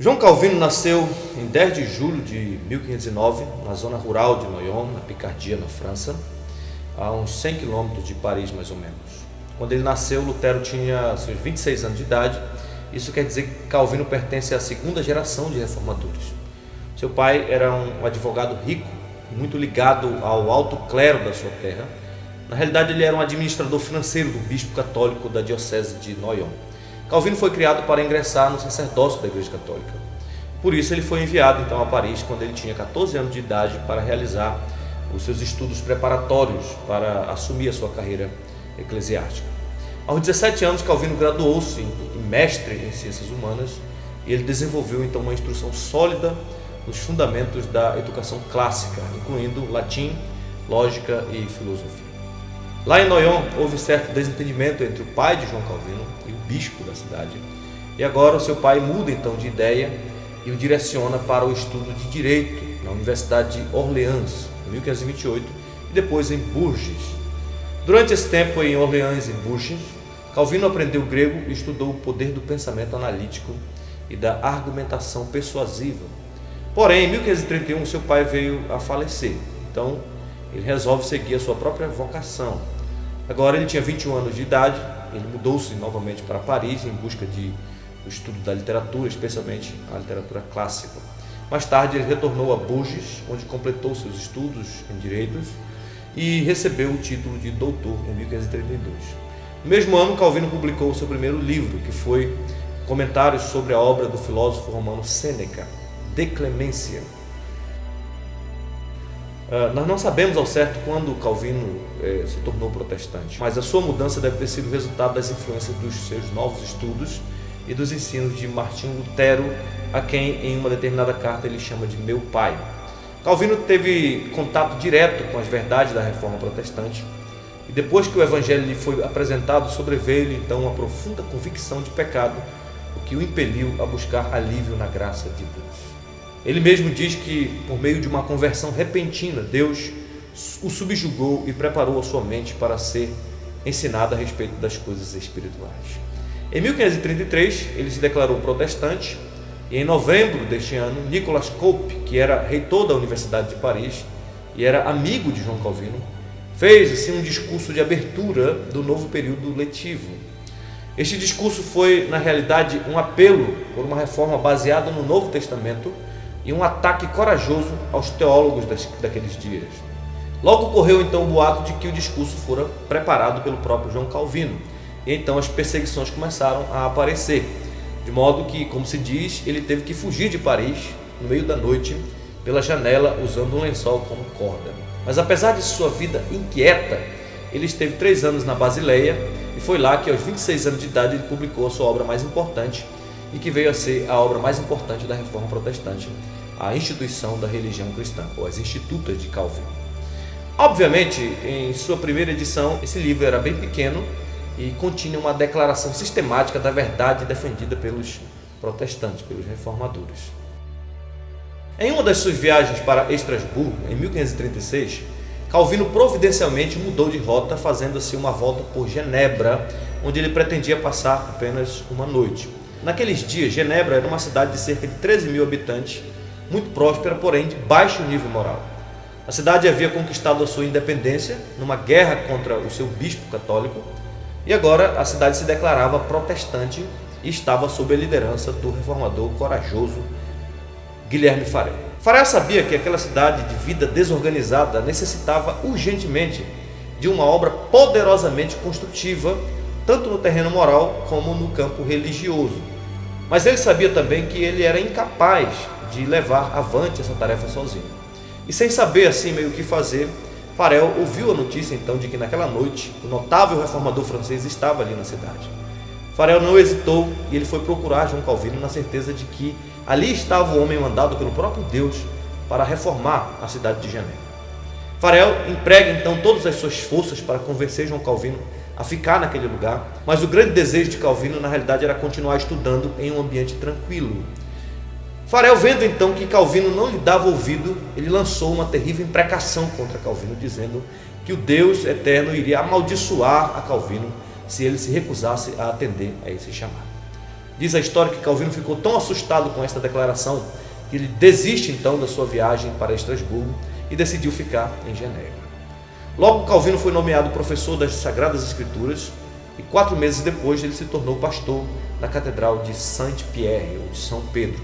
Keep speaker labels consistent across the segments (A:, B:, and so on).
A: João Calvino nasceu em 10 de julho de 1509, na zona rural de Noyon, na Picardia, na França, a uns 100 quilômetros de Paris, mais ou menos. Quando ele nasceu, Lutero tinha seus 26 anos de idade. Isso quer dizer que Calvino pertence à segunda geração de reformadores. Seu pai era um advogado rico, muito ligado ao alto clero da sua terra. Na realidade, ele era um administrador financeiro do bispo católico da diocese de Noyon. Calvino foi criado para ingressar no sacerdócio da Igreja Católica. Por isso, ele foi enviado então a Paris quando ele tinha 14 anos de idade para realizar os seus estudos preparatórios para assumir a sua carreira eclesiástica. Aos 17 anos, Calvino graduou-se em mestre em ciências humanas e ele desenvolveu então uma instrução sólida nos fundamentos da educação clássica, incluindo latim, lógica e filosofia. Lá em Noyon, houve certo desentendimento entre o pai de João Calvino e o bispo da cidade. E agora o seu pai muda então de ideia e o direciona para o estudo de Direito na Universidade de Orleans, em 1528, e depois em Bourges. Durante esse tempo em Orleans e Bourges, Calvino aprendeu grego e estudou o poder do pensamento analítico e da argumentação persuasiva. Porém, em 1531, seu pai veio a falecer. Então, ele resolve seguir a sua própria vocação. Agora ele tinha 21 anos de idade, ele mudou-se novamente para Paris em busca do estudo da literatura, especialmente a literatura clássica. Mais tarde ele retornou a Bourges, onde completou seus estudos em direitos e recebeu o título de doutor em 1532. No mesmo ano, Calvino publicou o seu primeiro livro, que foi Comentários sobre a obra do filósofo romano Sêneca, De Clemência. Nós não sabemos ao certo quando Calvino se tornou protestante, mas a sua mudança deve ter sido resultado das influências dos seus novos estudos e dos ensinos de Martinho Lutero, a quem em uma determinada carta ele chama de meu pai. Calvino teve contato direto com as verdades da reforma protestante e depois que o evangelho lhe foi apresentado, sobreveio-lhe então uma profunda convicção de pecado, o que o impeliu a buscar alívio na graça de Deus. Ele mesmo diz que, por meio de uma conversão repentina, Deus o subjugou e preparou a sua mente para ser ensinado a respeito das coisas espirituais. Em 1533, ele se declarou protestante e, em novembro deste ano, Nicolas Cope, que era reitor da Universidade de Paris e era amigo de João Calvino, fez assim um discurso de abertura do novo período letivo. Este discurso foi, na realidade, um apelo por uma reforma baseada no Novo Testamento e um ataque corajoso aos teólogos daqueles dias. Logo correu então o boato de que o discurso fora preparado pelo próprio João Calvino, e então as perseguições começaram a aparecer, de modo que, como se diz, ele teve que fugir de Paris no meio da noite pela janela usando um lençol como corda. Mas apesar de sua vida inquieta, ele esteve 3 anos na Basileia e foi lá que aos 26 anos de idade ele publicou a sua obra mais importante e que veio a ser a obra mais importante da Reforma Protestante, a Instituição da Religião Cristã, ou as Institutas de Calvino. Obviamente, em sua primeira edição, esse livro era bem pequeno e continha uma declaração sistemática da verdade defendida pelos protestantes, pelos reformadores. Em uma das suas viagens para Estrasburgo, em 1536, Calvino providencialmente mudou de rota, fazendo-se uma volta por Genebra, onde ele pretendia passar apenas uma noite. Naqueles dias, Genebra era uma cidade de cerca de 13 mil habitantes, muito próspera, porém de baixo nível moral. A cidade havia conquistado a sua independência numa guerra contra o seu bispo católico, e agora a cidade se declarava protestante e estava sob a liderança do reformador corajoso Guilherme Farel. Farel sabia que aquela cidade de vida desorganizada necessitava urgentemente de uma obra poderosamente construtiva, tanto no terreno moral como no campo religioso. Mas ele sabia também que ele era incapaz de levar avante essa tarefa sozinho. E sem saber assim meio o que fazer, Farel ouviu a notícia então de que naquela noite o notável reformador francês estava ali na cidade. Farel não hesitou e ele foi procurar João Calvino na certeza de que ali estava o homem mandado pelo próprio Deus para reformar a cidade de Genebra. Farel emprega então todas as suas forças para convencer João Calvino a ficar naquele lugar, mas o grande desejo de Calvino na realidade era continuar estudando em um ambiente tranquilo. Farel, vendo então que Calvino não lhe dava ouvido, ele lançou uma terrível imprecação contra Calvino, dizendo que o Deus eterno iria amaldiçoar a Calvino se ele se recusasse a atender a esse chamado. Diz a história que Calvino ficou tão assustado com esta declaração que ele desiste então da sua viagem para Estrasburgo e decidiu ficar em Genebra. Logo, Calvino foi nomeado professor das Sagradas Escrituras e 4 meses depois ele se tornou pastor na Catedral de Saint-Pierre, ou de São Pedro.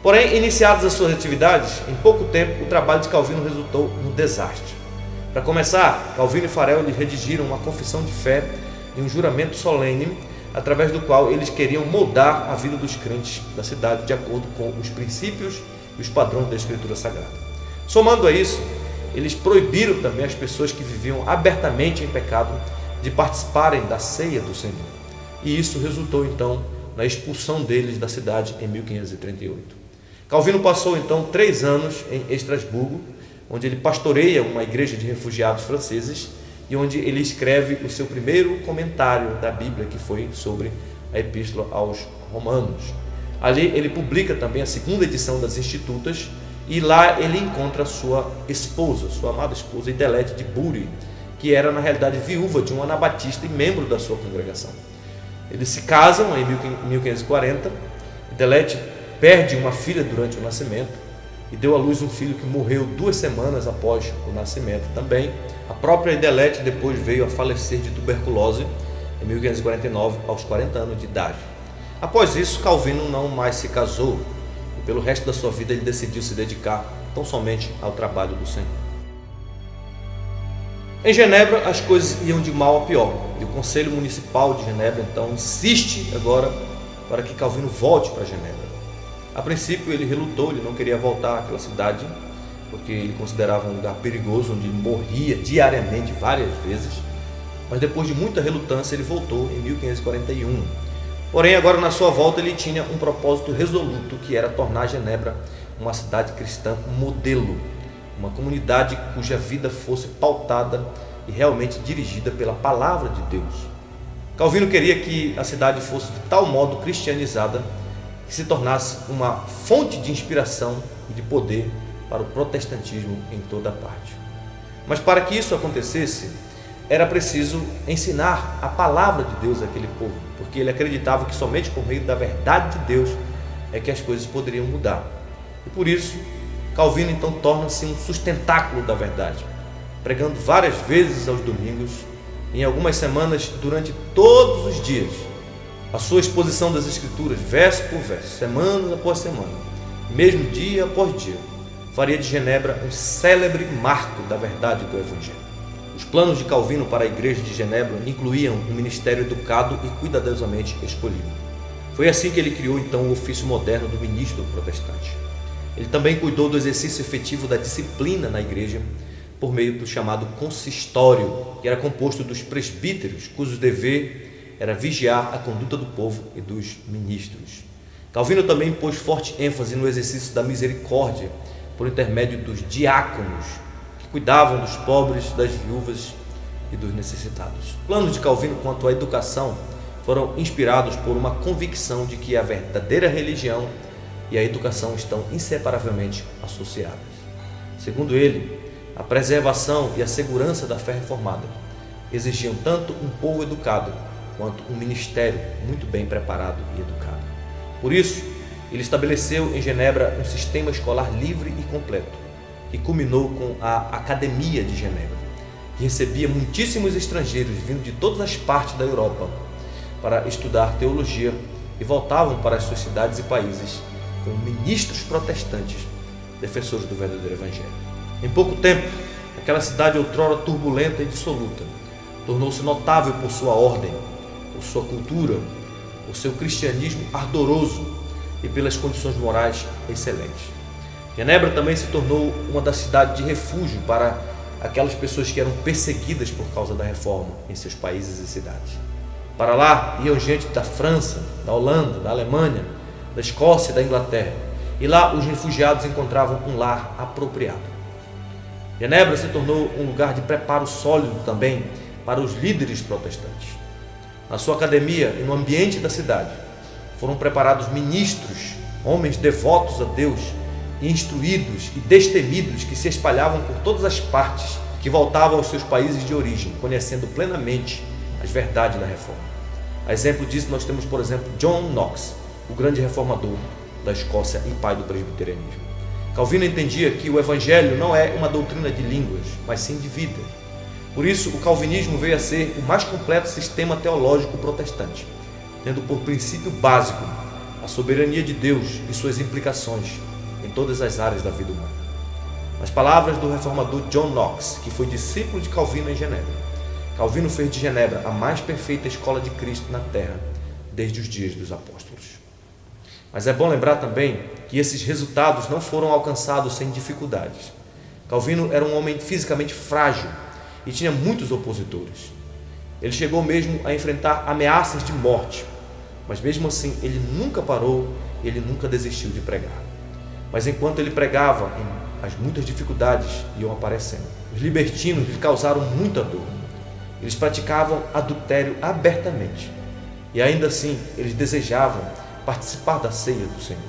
A: Porém, iniciadas as suas atividades, em pouco tempo o trabalho de Calvino resultou num desastre. Para começar, Calvino e Farel lhe redigiram uma confissão de fé e um juramento solene, através do qual eles queriam moldar a vida dos crentes da cidade de acordo com os princípios e os padrões da Escritura Sagrada. Somando a isso, eles proibiram também as pessoas que viviam abertamente em pecado de participarem da ceia do Senhor. E isso resultou então na expulsão deles da cidade em 1538. Calvino passou então 3 anos em Estrasburgo, onde ele pastoreia uma igreja de refugiados franceses e onde ele escreve o seu primeiro comentário da Bíblia, que foi sobre a Epístola aos Romanos. Ali ele publica também a 2ª edição das Institutas e lá ele encontra sua esposa, sua amada esposa Idelete de Bury, que era na realidade viúva de um anabatista e membro da sua congregação. Eles se casam em 1540, Idelete perde uma filha durante o nascimento e deu à luz um filho que morreu 2 semanas após o nascimento também. A própria Idelete depois veio a falecer de tuberculose em 1549, aos 40 anos de idade. Após isso, Calvino não mais se casou e pelo resto da sua vida ele decidiu se dedicar tão somente ao trabalho do Senhor. Em Genebra as coisas iam de mal a pior e o Conselho Municipal de Genebra então insiste agora para que Calvino volte para Genebra. A princípio ele relutou, ele não queria voltar àquela cidade porque ele considerava um lugar perigoso onde ele morria diariamente várias vezes, mas depois de muita relutância ele voltou em 1541. Porém, agora na sua volta ele tinha um propósito resoluto, que era tornar Genebra uma cidade cristã modelo, uma comunidade cuja vida fosse pautada e realmente dirigida pela palavra de Deus. Calvino queria que a cidade fosse de tal modo cristianizada que se tornasse uma fonte de inspiração e de poder para o protestantismo em toda parte. Mas para que isso acontecesse, era preciso ensinar a palavra de Deus àquele povo, porque ele acreditava que somente por meio da verdade de Deus é que as coisas poderiam mudar. E por isso, Calvino então torna-se um sustentáculo da verdade, pregando várias vezes aos domingos, em algumas semanas, durante todos os dias. A sua exposição das Escrituras, verso por verso, semana após semana, mesmo dia após dia, faria de Genebra um célebre marco da verdade do Evangelho. Os planos de Calvino para a igreja de Genebra incluíam um ministério educado e cuidadosamente escolhido. Foi assim que ele criou então o ofício moderno do ministro protestante. Ele também cuidou do exercício efetivo da disciplina na igreja por meio do chamado consistório, que era composto dos presbíteros, cujo dever era vigiar a conduta do povo e dos ministros. Calvino também pôs forte ênfase no exercício da misericórdia por intermédio dos diáconos, que cuidavam dos pobres, das viúvas e dos necessitados. Os planos de Calvino quanto à educação foram inspirados por uma convicção de que a verdadeira religião e a educação estão inseparavelmente associadas. Segundo ele, a preservação e a segurança da fé reformada exigiam tanto um povo educado quanto um ministério muito bem preparado e educado. Por isso, ele estabeleceu em Genebra um sistema escolar livre e completo, que culminou com a Academia de Genebra, que recebia muitíssimos estrangeiros vindo de todas as partes da Europa para estudar teologia e voltavam para as suas cidades e países como ministros protestantes, defensores do verdadeiro Evangelho. Em pouco tempo, aquela cidade outrora turbulenta e dissoluta tornou-se notável por sua ordem, por sua cultura, por seu cristianismo ardoroso e pelas condições morais excelentes. Genebra também se tornou uma das cidades de refúgio para aquelas pessoas que eram perseguidas por causa da reforma em seus países e cidades. Para lá iam gente da França, da Holanda, da Alemanha, da Escócia e da Inglaterra, e lá os refugiados encontravam um lar apropriado. Genebra se tornou um lugar de preparo sólido também para os líderes protestantes. Na sua academia e no ambiente da cidade foram preparados ministros, homens devotos a Deus, instruídos e destemidos, que se espalhavam por todas as partes, que voltavam aos seus países de origem, conhecendo plenamente as verdades da reforma. A exemplo disso, nós temos, por exemplo, John Knox, o grande reformador da Escócia e pai do presbiterianismo. Calvino entendia que o evangelho não é uma doutrina de línguas, mas sim de vida. Por isso, o calvinismo veio a ser o mais completo sistema teológico protestante, tendo por princípio básico a soberania de Deus e suas implicações em todas as áreas da vida humana. Nas palavras do reformador John Knox, que foi discípulo de Calvino em Genebra, Calvino fez de Genebra a mais perfeita escola de Cristo na Terra desde os dias dos apóstolos. Mas é bom lembrar também que esses resultados não foram alcançados sem dificuldades. Calvino era um homem fisicamente frágil e tinha muitos opositores. Ele chegou mesmo a enfrentar ameaças de morte, mas mesmo assim ele nunca parou e ele nunca desistiu de pregar. Mas enquanto ele pregava, as muitas dificuldades iam aparecendo. Os libertinos lhe causaram muita dor. Eles praticavam adultério abertamente e ainda assim eles desejavam participar da ceia do Senhor.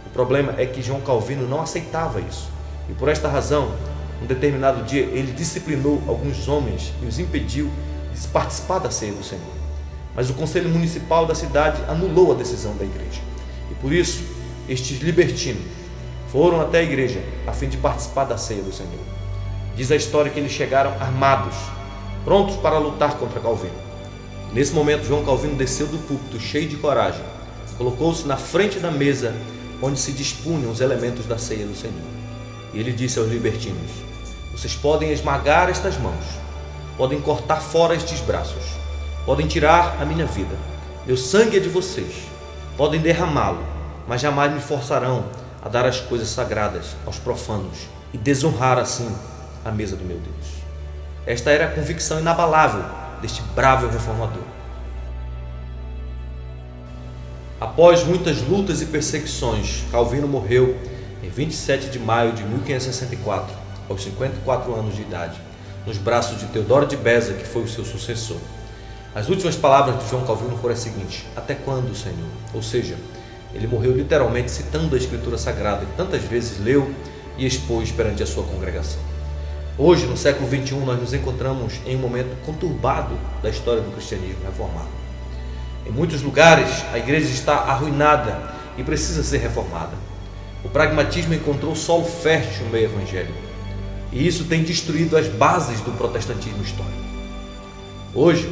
A: O problema é que João Calvino não aceitava isso e por esta razão, um determinado dia, ele disciplinou alguns homens e os impediu de participar da ceia do Senhor. Mas o conselho municipal da cidade anulou a decisão da igreja e por isso estes libertinos foram até a igreja a fim de participar da ceia do Senhor. Diz a história que eles chegaram armados, prontos para lutar contra Calvino. Nesse momento, João Calvino desceu do púlpito cheio de coragem, colocou-se na frente da mesa onde se dispunham os elementos da ceia do Senhor. E ele disse aos libertinos: vocês podem esmagar estas mãos, podem cortar fora estes braços, podem tirar a minha vida, meu sangue é de vocês, podem derramá-lo, mas jamais me forçarão a dar as coisas sagradas aos profanos e desonrar assim a mesa do meu Deus. Esta era a convicção inabalável deste bravo reformador. Após muitas lutas e perseguições, Calvino morreu em 27 de maio de 1564, aos 54 anos de idade, nos braços de Teodoro de Beza, que foi o seu sucessor. As últimas palavras de João Calvino foram as seguintes: até quando, Senhor? Ou seja, ele morreu literalmente citando a Escritura Sagrada que tantas vezes leu e expôs perante a sua congregação. Hoje, no século XXI, nós nos encontramos em um momento conturbado da história do cristianismo reformado. Em muitos lugares, a igreja está arruinada e precisa ser reformada. O pragmatismo encontrou solo fértil no meio evangélico, e isso tem destruído as bases do protestantismo histórico. Hoje,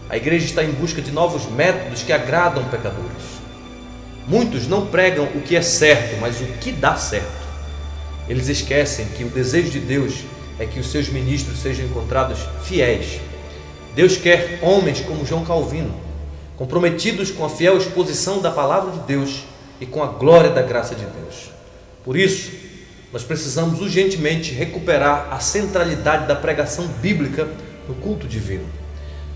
A: a igreja está em busca de novos métodos que agradam pecadores. Muitos não pregam o que é certo, mas o que dá certo. Eles esquecem que o desejo de Deus é que os seus ministros sejam encontrados fiéis. Deus quer homens como João Calvino, comprometidos com a fiel exposição da palavra de Deus e com a glória da graça de Deus. Por isso, nós precisamos urgentemente recuperar a centralidade da pregação bíblica no culto divino.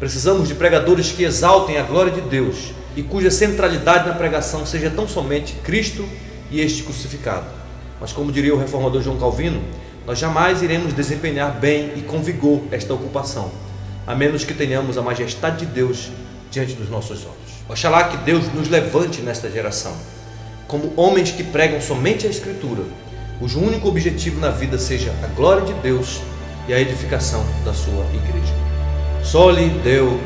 A: Precisamos de pregadores que exaltem a glória de Deus e cuja centralidade na pregação seja tão somente Cristo e este crucificado. Mas como diria o reformador João Calvino, nós jamais iremos desempenhar bem e com vigor esta ocupação, a menos que tenhamos a majestade de Deus diante dos nossos olhos. Oxalá que Deus nos levante nesta geração, como homens que pregam somente a Escritura, cujo único objetivo na vida seja a glória de Deus e a edificação da sua igreja. Soli Deo